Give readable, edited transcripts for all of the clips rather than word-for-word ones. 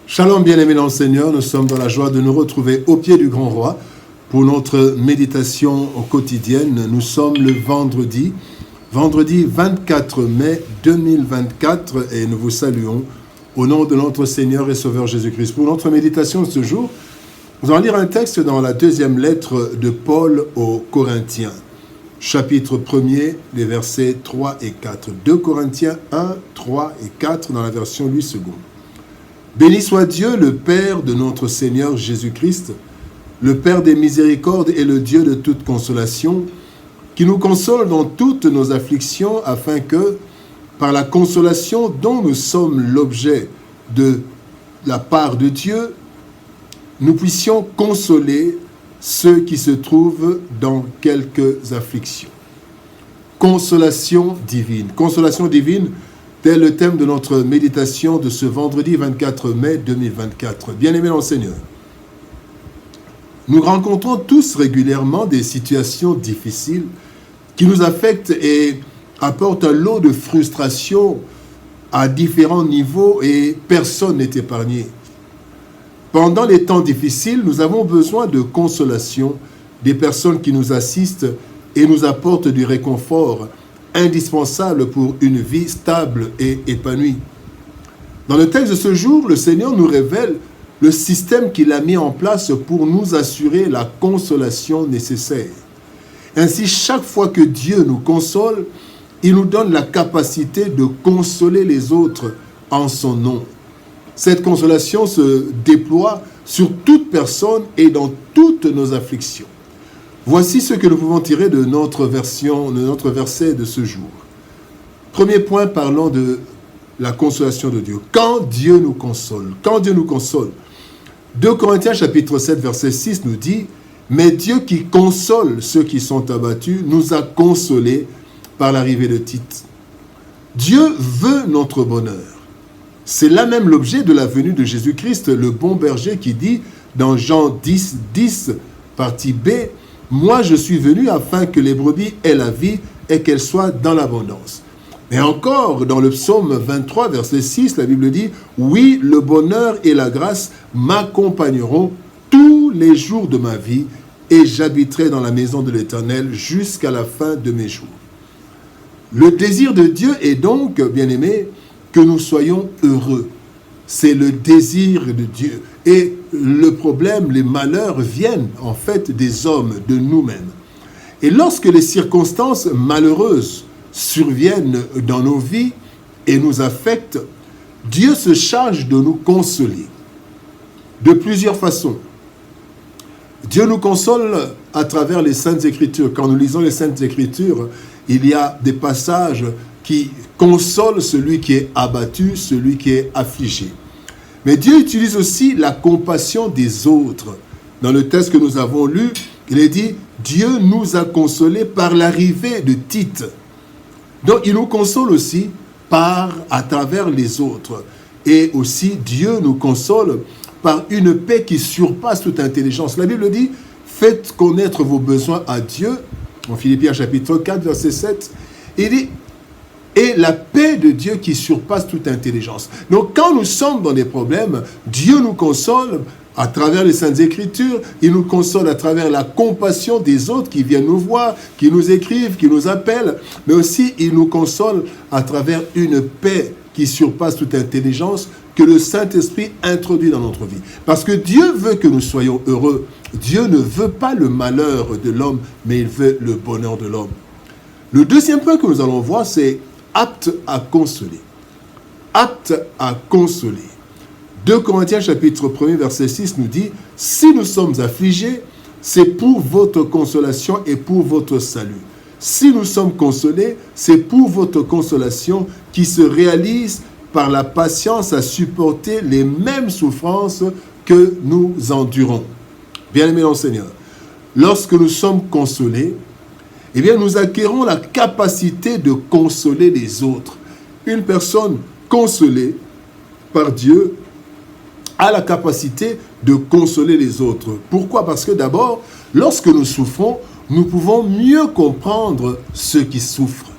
Shalom, bien-aimés dans le Seigneur, nous sommes dans la joie de nous retrouver au pied du Grand Roi pour notre méditation quotidienne. Nous sommes le vendredi 24 mai 2024 et nous vous saluons au nom de notre Seigneur et Sauveur Jésus-Christ. Pour notre méditation de ce jour, nous allons lire un texte dans la deuxième lettre de Paul aux Corinthiens, chapitre 1er, les versets 3 et 4. 2 Corinthiens 1, 3 et 4 dans la version 8 secondes. Béni soit Dieu, le Père de notre Seigneur Jésus-Christ, le Père des miséricordes et le Dieu de toute consolation, qui nous console dans toutes nos afflictions, afin que, par la consolation dont nous sommes l'objet de la part de Dieu, nous puissions consoler ceux qui se trouvent dans quelques afflictions. Consolation divine. Consolation divine, tel le thème de notre méditation de ce vendredi 24 mai 2024. Bien-aimés dans le Seigneur, nous rencontrons tous régulièrement des situations difficiles qui nous affectent et apportent un lot de frustration à différents niveaux et personne n'est épargné. Pendant les temps difficiles, nous avons besoin de consolation des personnes qui nous assistent et nous apportent du réconfort indispensable pour une vie stable et épanouie. Dans le texte de ce jour, le Seigneur nous révèle le système qu'il a mis en place pour nous assurer la consolation nécessaire. Ainsi, chaque fois que Dieu nous console, il nous donne la capacité de consoler les autres en son nom. Cette consolation se déploie sur toute personne et dans toutes nos afflictions. Voici ce que nous pouvons tirer de notre verset de ce jour. Premier point, parlons de la consolation de Dieu. Quand Dieu nous console, 2 Corinthiens chapitre 7, verset 6 nous dit « Mais Dieu qui console ceux qui sont abattus nous a consolés par l'arrivée de Tite. » Dieu veut notre bonheur. C'est là même l'objet de la venue de Jésus-Christ, le bon berger qui dit dans Jean 10, 10, partie B, « Moi je suis venu afin que les brebis aient la vie et qu'elles soient dans l'abondance. » Mais encore, dans le psaume 23, verset 6, la Bible dit « Oui, le bonheur et la grâce m'accompagneront tous les jours de ma vie et j'habiterai dans la maison de l'Éternel jusqu'à la fin de mes jours. » Le désir de Dieu est donc, bien-aimés, que nous soyons heureux. C'est le désir de Dieu. Et le problème, les malheurs viennent en fait des hommes, de nous-mêmes. Et lorsque les circonstances malheureuses surviennent dans nos vies et nous affectent, Dieu se charge de nous consoler de plusieurs façons. Dieu nous console à travers les Saintes Écritures. Quand nous lisons les Saintes Écritures, il y a des passages qui consolent celui qui est abattu, celui qui est affligé. Mais Dieu utilise aussi la compassion des autres. Dans le texte que nous avons lu, il est dit « Dieu nous a consolés par l'arrivée de Tite ». Donc il nous console aussi à travers les autres. Et aussi Dieu nous console par une paix qui surpasse toute intelligence. La Bible dit « Faites connaître vos besoins à Dieu ». En Philippiens chapitre 4, verset 7, il dit « Et la paix de Dieu qui surpasse toute intelligence. » Donc quand nous sommes dans des problèmes, Dieu nous console à travers les Saintes Écritures, il nous console à travers la compassion des autres qui viennent nous voir, qui nous écrivent, qui nous appellent, mais aussi il nous console à travers une paix qui surpasse toute intelligence que le Saint-Esprit introduit dans notre vie. Parce que Dieu veut que nous soyons heureux. Dieu ne veut pas le malheur de l'homme, mais il veut le bonheur de l'homme. Le deuxième point que nous allons voir, c'est apte à consoler. Apte à consoler. 2 Corinthiens chapitre 1er verset 6 nous dit « Si nous sommes affligés, c'est pour votre consolation et pour votre salut. Si nous sommes consolés, c'est pour votre consolation qui se réalise par la patience à supporter les mêmes souffrances que nous endurons. » Bien-aimés dans le Seigneur, lorsque nous sommes consolés, eh bien, nous acquérons la capacité de consoler les autres. Une personne consolée par Dieu a la capacité de consoler les autres. Pourquoi? Parce que d'abord, lorsque nous souffrons, nous pouvons mieux comprendre ceux qui souffrent.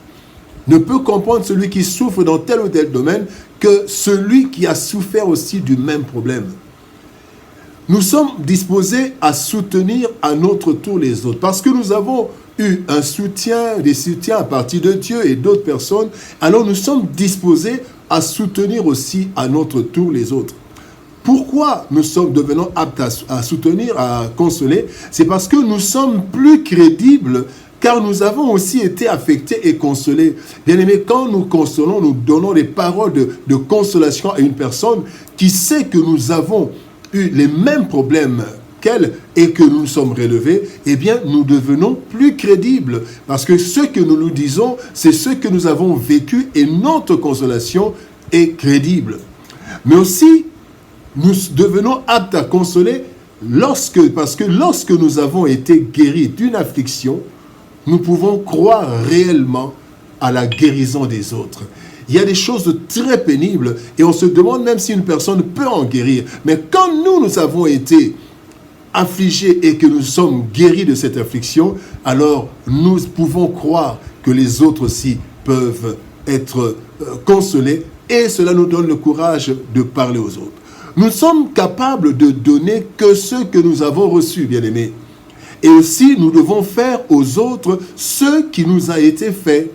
ne peut comprendre celui qui souffre dans tel ou tel domaine que celui qui a souffert aussi du même problème. Nous sommes disposés à soutenir à notre tour les autres parce que nous avons eu un soutien, des soutiens à partir de Dieu et d'autres personnes. Alors nous sommes disposés à soutenir aussi à notre tour les autres. Pourquoi nous devenons aptes à soutenir, à consoler? C'est parce que nous sommes plus crédibles car nous avons aussi été affectés et consolés. Bien aimé, quand nous consolons, nous donnons des paroles de consolation à une personne qui sait que nous avons eu les mêmes problèmes qu'elle et que nous nous sommes relevés, eh bien, nous devenons plus crédibles. Parce que ce que nous nous disons, c'est ce que nous avons vécu et notre consolation est crédible. Mais aussi, nous devenons aptes à consoler parce que lorsque nous avons été guéris d'une affliction, nous pouvons croire réellement à la guérison des autres. Il y a des choses très pénibles et on se demande même si une personne peut en guérir. Mais quand nous avons été affligés et que nous sommes guéris de cette affliction, alors nous pouvons croire que les autres aussi peuvent être consolés et cela nous donne le courage de parler aux autres. Nous sommes capables de donner que ce que nous avons reçu, bien-aimés. Et aussi, nous devons faire aux autres ce qui nous a été fait.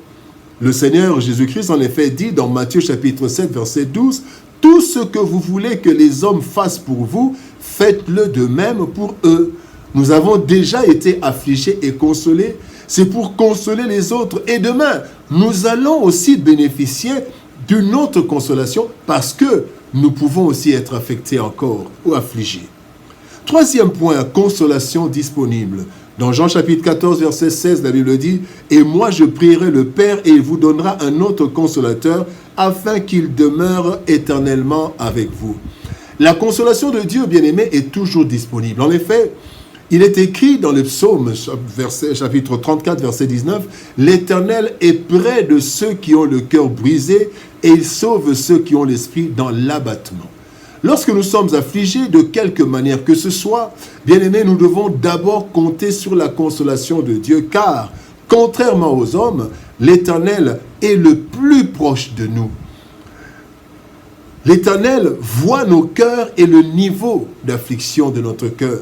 Le Seigneur Jésus-Christ, en effet, dit dans Matthieu chapitre 7, verset 12, « Tout ce que vous voulez que les hommes fassent pour vous, faites-le de même pour eux. » Nous avons déjà été affligés et consolés. C'est pour consoler les autres. Et demain, nous allons aussi bénéficier d'une autre consolation parce que nous pouvons aussi être affectés encore ou affligés. Troisième point, consolation disponible. Dans Jean chapitre 14, verset 16, la Bible dit « Et moi je prierai le Père et il vous donnera un autre consolateur afin qu'il demeure éternellement avec vous. » La consolation de Dieu, bien-aimé, est toujours disponible. En effet, il est écrit dans le psaume, chapitre 34, verset 19, « L'Éternel est près de ceux qui ont le cœur brisé et il sauve ceux qui ont l'esprit dans l'abattement. » Lorsque nous sommes affligés de quelque manière que ce soit, bien-aimés, nous devons d'abord compter sur la consolation de Dieu, car, contrairement aux hommes, l'Éternel est le plus proche de nous. L'Éternel voit nos cœurs et le niveau d'affliction de notre cœur.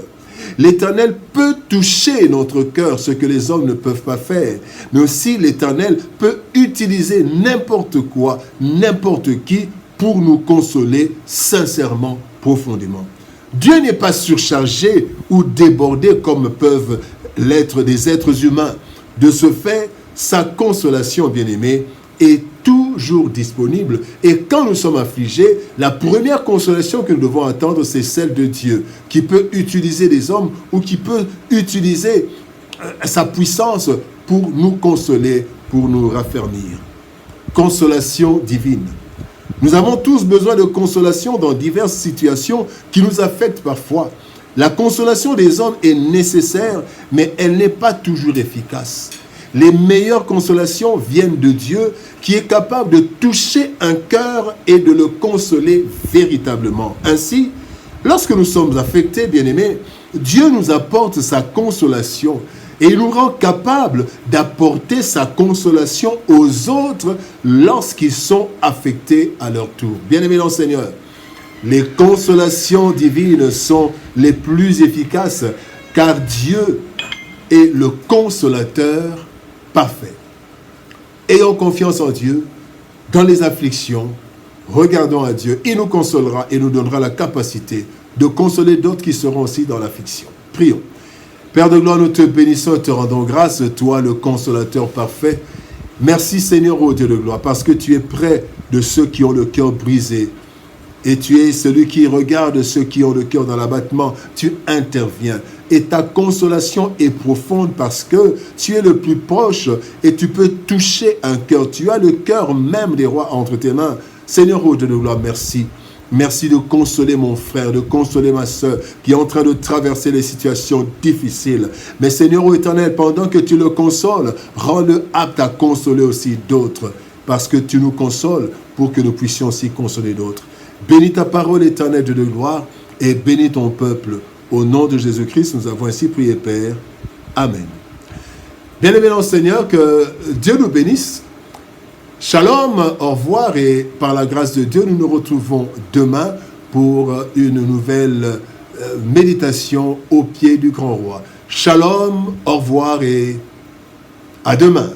L'Éternel peut toucher notre cœur, ce que les hommes ne peuvent pas faire. Mais aussi, l'Éternel peut utiliser n'importe quoi, n'importe qui, pour nous consoler sincèrement, profondément. Dieu n'est pas surchargé ou débordé comme peuvent l'être des êtres humains. De ce fait, sa consolation, bien-aimée, est toujours disponible. Et quand nous sommes affligés, la première consolation que nous devons attendre, c'est celle de Dieu, qui peut utiliser les hommes ou qui peut utiliser sa puissance pour nous consoler, pour nous raffermir. Consolation divine. Nous avons tous besoin de consolation dans diverses situations qui nous affectent parfois. La consolation des hommes est nécessaire, mais elle n'est pas toujours efficace. Les meilleures consolations viennent de Dieu, qui est capable de toucher un cœur et de le consoler véritablement. Ainsi, lorsque nous sommes affectés, bien-aimés, Dieu nous apporte sa consolation et il nous rend capables d'apporter sa consolation aux autres lorsqu'ils sont affectés à leur tour. Bien-aimés dans le Seigneur, les consolations divines sont les plus efficaces car Dieu est le consolateur parfait. Ayons confiance en Dieu dans les afflictions. Regardons à Dieu. Il nous consolera et nous donnera la capacité de consoler d'autres qui seront aussi dans l'affliction. Prions. Père de gloire, nous te bénissons et te rendons grâce, toi le consolateur parfait. Merci Seigneur, ô Dieu de gloire, parce que tu es près de ceux qui ont le cœur brisé. Et tu es celui qui regarde ceux qui ont le cœur dans l'abattement. Tu interviens. Et ta consolation est profonde parce que tu es le plus proche et tu peux toucher un cœur. Tu as le cœur même des rois entre tes mains. Seigneur, ô Dieu de gloire, merci. Merci de consoler mon frère, de consoler ma soeur qui est en train de traverser les situations difficiles. Mais Seigneur, ô Éternel, pendant que tu le consoles, rends-le apte à consoler aussi d'autres. Parce que tu nous consoles pour que nous puissions aussi consoler d'autres. Bénis ta parole, Éternel, Dieu de gloire, et bénis ton peuple. Au nom de Jésus-Christ, nous avons ainsi prié, Père. Amen. Bien-aimés dans le Seigneur, que Dieu nous bénisse. Shalom, au revoir et par la grâce de Dieu, nous nous retrouvons demain pour une nouvelle méditation au pied du grand roi. Shalom, au revoir et à demain.